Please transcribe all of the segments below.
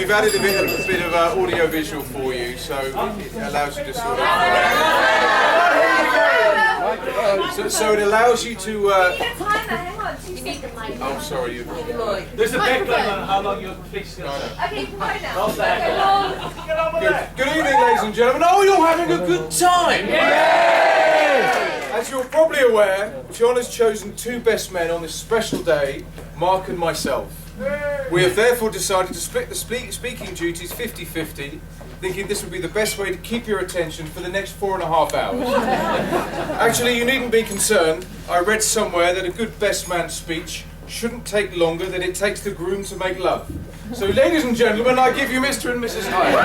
we've added a bit of audio-visual for you, so it allows you to sort of... So it allows you to... Oh, sorry. There's a background on how long your fix is. Okay, right now. Well done. Get on. Good evening, ladies and gentlemen. Oh, you're having a good time! As you're probably aware, John has chosen two best men on this special day, Mark and myself. We have therefore decided to split the speaking duties 50-50, thinking this would be the best way to keep your attention for the next 4.5 hours. Actually, you needn't be concerned. I read somewhere that a good best man speech shouldn't take longer than it takes the groom to make love. So, ladies and gentlemen, I give you Mr. and Mrs. Hyde.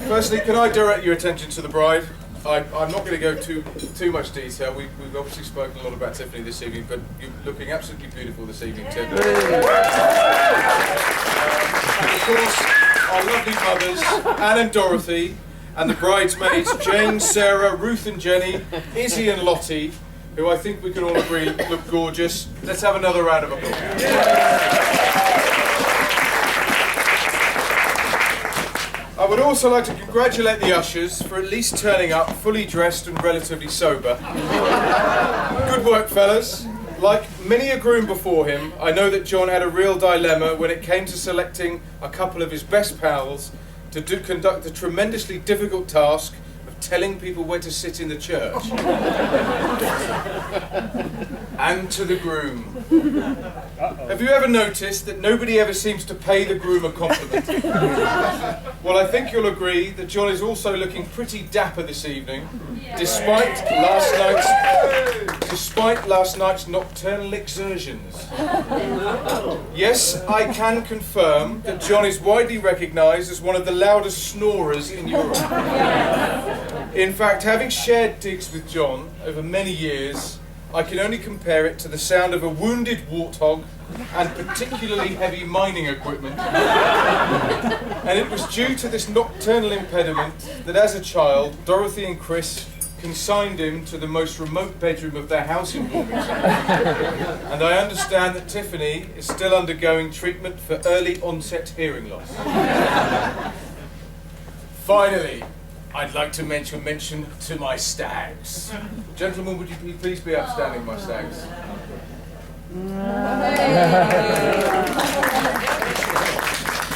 Firstly, can I direct your attention to the bride? I'm not going to go too much detail. We've obviously spoken a lot about Tiffany this evening, but you're looking absolutely beautiful this evening, Tiffany. And of course, our lovely mothers, Anne and Dorothy, and the bridesmaids, Jane, Sarah, Ruth and Jenny, Izzy and Lottie, who I think we can all agree look gorgeous. Let's have another round of applause. I would also like to congratulate the ushers for at least turning up fully dressed and relatively sober. Good work, fellas. Like many a groom before him, I know that John had a real dilemma when it came to selecting a couple of his best pals to conduct the tremendously difficult task of telling people where to sit in the church. And to the groom. Have you ever noticed that nobody ever seems to pay the groom a compliment? Well, I think you'll agree that John is also looking pretty dapper this evening, despite last night's nocturnal exertions. Yes, I can confirm that John is widely recognised as one of the loudest snorers in Europe. In fact, having shared digs with John over many years, I can only compare it to the sound of a wounded warthog and particularly heavy mining equipment. And it was due to this nocturnal impediment that as a child, Dorothy and Chris consigned him to the most remote bedroom of their house in Wilmington. And I understand that Tiffany is still undergoing treatment for early onset hearing loss. Finally, I'd like to mention to my stags. Gentlemen, would you please be upstanding, my stags?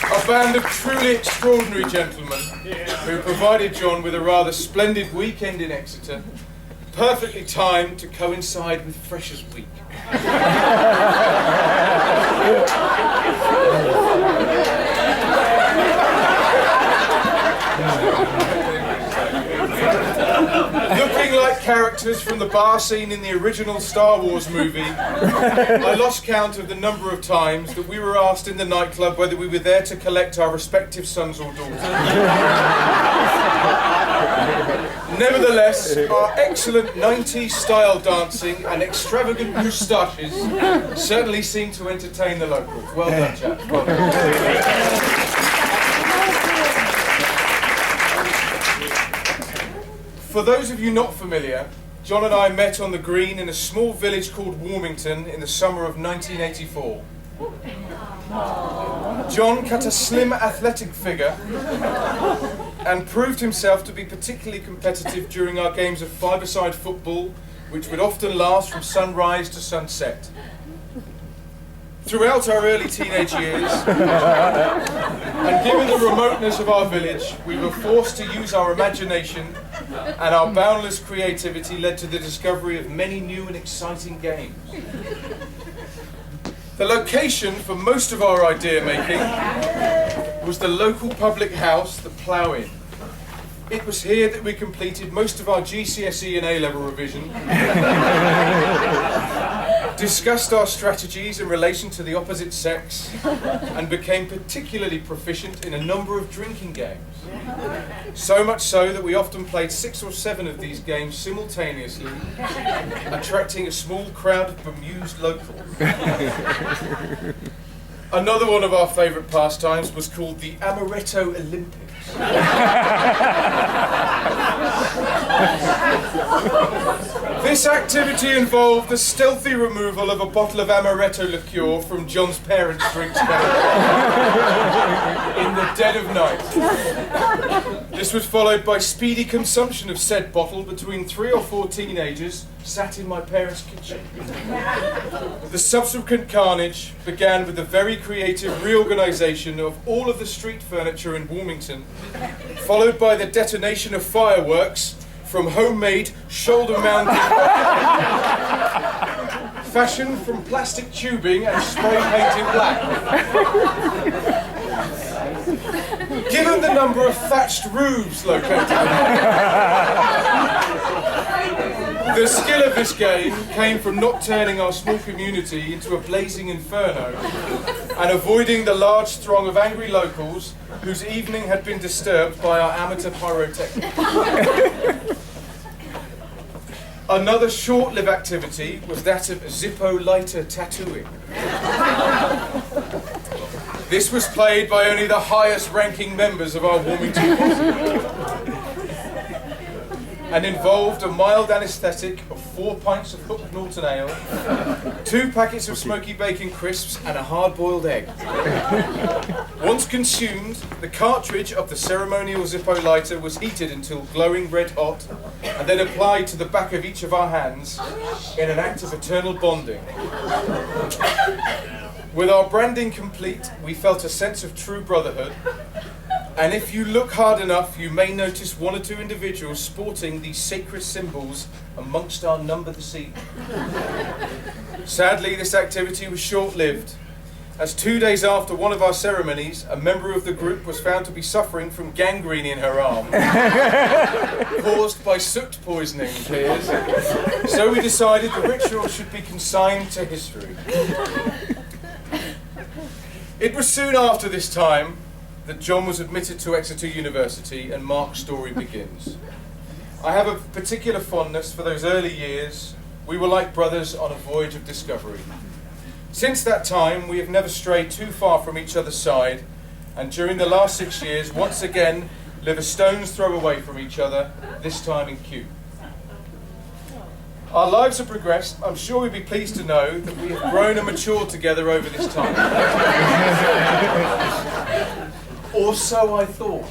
A band of truly extraordinary gentlemen who provided John with a rather splendid weekend in Exeter, perfectly timed to coincide with Freshers' Week. Looking like characters from the bar scene in the original Star Wars movie, I lost count of the number of times that we were asked in the nightclub whether we were there to collect our respective sons or daughters. Nevertheless, our excellent 90s style dancing and extravagant moustaches certainly seem to entertain the locals. Well done, chaps. Well done. For those of you not familiar, John and I met on the green in a small village called Warmington in the summer of 1984. John cut a slim athletic figure and proved himself to be particularly competitive during our games of five-a-side football, which would often last from sunrise to sunset. Throughout our early teenage years, and given the remoteness of our village, we were forced to use our imagination, and our boundless creativity led to the discovery of many new and exciting games. The location for most of our idea making was the local public house, the Plough Inn. It was here that we completed most of our GCSE and A-level revision, discussed our strategies in relation to the opposite sex, and became particularly proficient in a number of drinking games. So much so that we often played 6 or 7 of these games simultaneously, attracting a small crowd of bemused locals. Another one of our favourite pastimes was called the Amaretto Olympics. This activity involved the stealthy removal of a bottle of amaretto liqueur from John's parents' drinks cabinet in the dead of night. This was followed by speedy consumption of said bottle between 3 or 4 teenagers sat in my parents' kitchen. The subsequent carnage began with the very creative reorganisation of all of the street furniture in Warmington, followed by the detonation of fireworks from homemade shoulder-mounted fashioned from plastic tubing and spray painted black. Given the number of thatched roofs located, the skill of this game came from not turning our small community into a blazing inferno and avoiding the large throng of angry locals whose evening had been disturbed by our amateur pyrotechnics. Another short-lived activity was that of Zippo lighter tattooing. This was played by only the highest-ranking members of our Warmington posse and involved a mild anaesthetic of 4 pints of Hook Norton Ale, 2 packets of smoky bacon crisps and a hard-boiled egg. Once consumed, the cartridge of the ceremonial Zippo lighter was heated until glowing red hot and then applied to the back of each of our hands in an act of eternal bonding. With our branding complete, we felt a sense of true brotherhood, and if you look hard enough, you may notice 1 or 2 individuals sporting these sacred symbols amongst our number this evening. Sadly, this activity was short-lived, as 2 days after one of our ceremonies, a member of the group was found to be suffering from gangrene in her arm, caused by soot poisoning, it appears. So we decided the ritual should be consigned to history. It was soon after this time that John was admitted to Exeter University and Mark's story begins. I have a particular fondness for those early years. We were like brothers on a voyage of discovery. Since that time, we have never strayed too far from each other's side, and during the last 6 years, once again, live a stone's throw away from each other, this time in Kew. Our lives have progressed. I'm sure you'll be pleased to know that we have grown and matured together over this time. Or so I thought.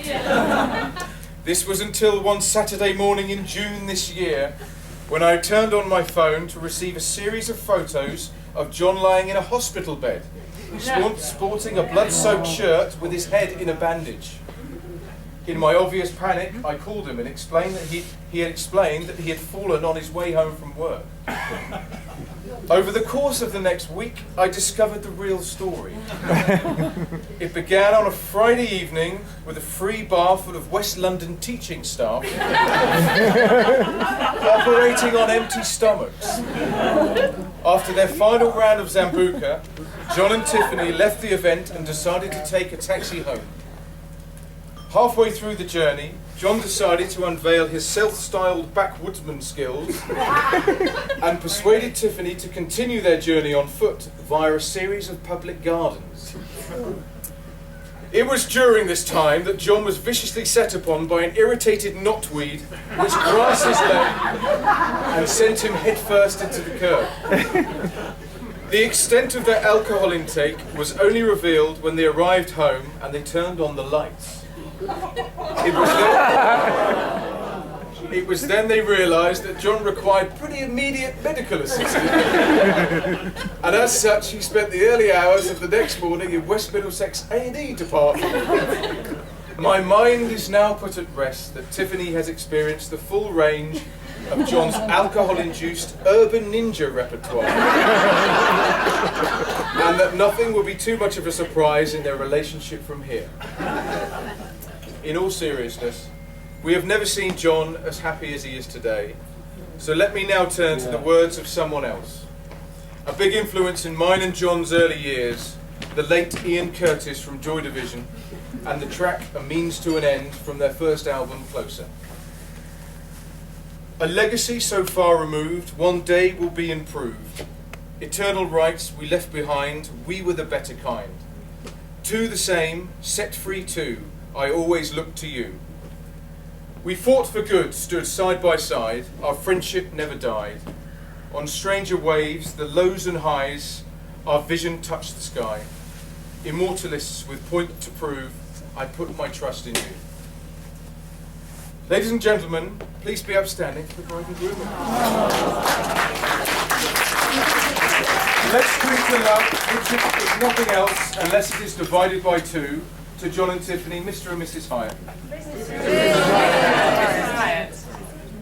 This was until one Saturday morning in June this year, when I turned on my phone to receive a series of photos of John lying in a hospital bed, sporting a blood-soaked shirt with his head in a bandage. In my obvious panic, I called him and explained that he had explained that he had fallen on his way home from work. Over the course of the next week, I discovered the real story. It began on a Friday evening with a free bar full of West London teaching staff operating on empty stomachs. After their final round of Zambuca, John and Tiffany left the event and decided to take a taxi home. Halfway through the journey, John decided to unveil his self-styled backwoodsman skills and persuaded Tiffany to continue their journey on foot via a series of public gardens. It was during this time that John was viciously set upon by an irritated knotweed which grasped his leg and sent him headfirst into the curb. The extent of their alcohol intake was only revealed when they arrived home and they turned on the lights. It was then they realised that John required pretty immediate medical assistance. And as such, he spent the early hours of the next morning in West Middlesex A&E department. My mind is now put at rest that Tiffany has experienced the full range of John's alcohol-induced urban ninja repertoire. And that nothing will be too much of a surprise in their relationship from here. In all seriousness, we have never seen John as happy as he is today. So let me now turn to the words of someone else. A big influence in mine and John's early years, the late Ian Curtis from Joy Division, and the track A Means to an End from their first album, Closer. A legacy so far removed, one day will be improved. Eternal rights we left behind, we were the better kind. Two the same, set free too, I always look to you. We fought for good, stood side by side, our friendship never died. On stranger waves, the lows and highs, our vision touched the sky. Immortalists with point to prove, I put my trust in you. Ladies and gentlemen, please be upstanding for the bride and groom. Let's drink to love, which is nothing else unless it is divided by two, to John and Tiffany, Mr. and Mrs. Hyatt.